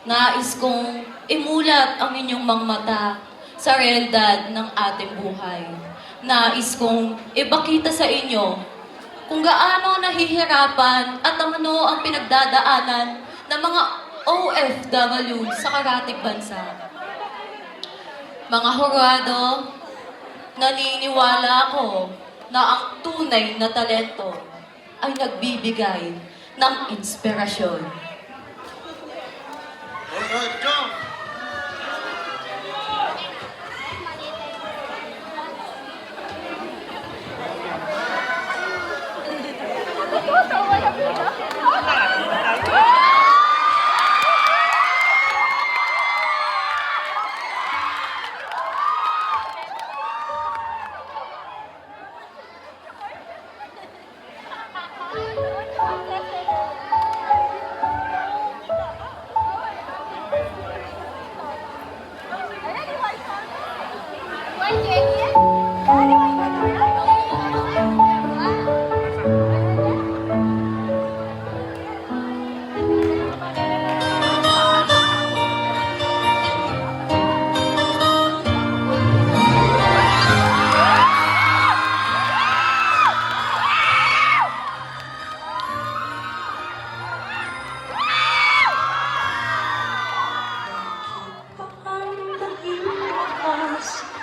Nais kong imulat ang inyong mga mata sa realidad ng ating buhay. Nais kong ipakita sa inyo kung gaano nahihirapan at ano ang pinagdadaanan ng mga OFW sa karatig bansa. Mga hurado, naniniwala ako na ang tunay na talento ay nagbibigay ng inspirasyon. Alright, go!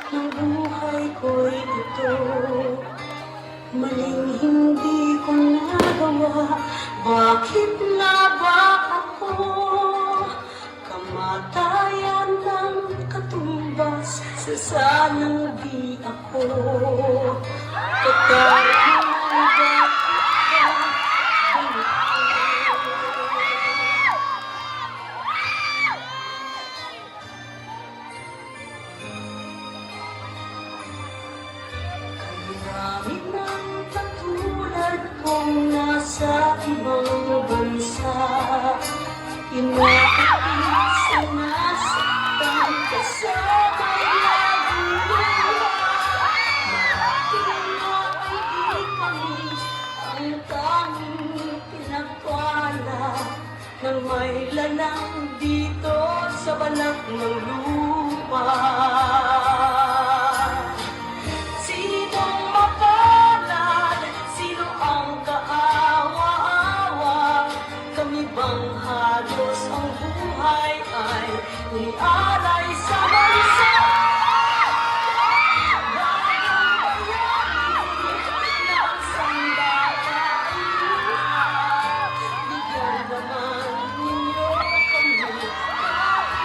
Ng buhay ko'y ito, maling hindi ko nagawa. Bakit nga ba ako kamatayan ng katumbas sa sanang di ako katayan ng bakit marami ng katulad kong nasa ibang bansa. Inaakit, sinasaktan, kasabay laging luha. Marahil nga ay di kami ang tanging pinagpala ng may lalang dito sa balat ng lupa. Halos ang buhay ay nialay sa bansa. Bagong bayani na ang sandata ay luha. Bigyan naman ninyo kami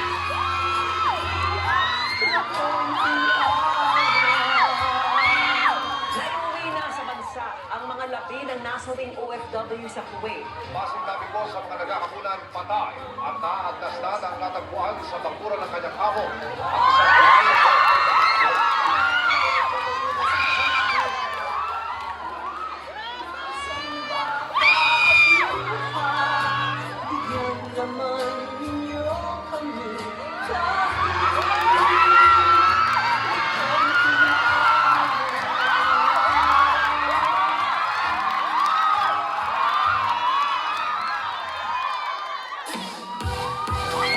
kahit na konting Naiuwi na sa bansa ang mga labi ng nasawing OFW sa Kuwait. Pasing namin po sa mga nagkakapunan patay at naagdas na ng natagpuan sa bakuran ng kanyang amo. Ang isang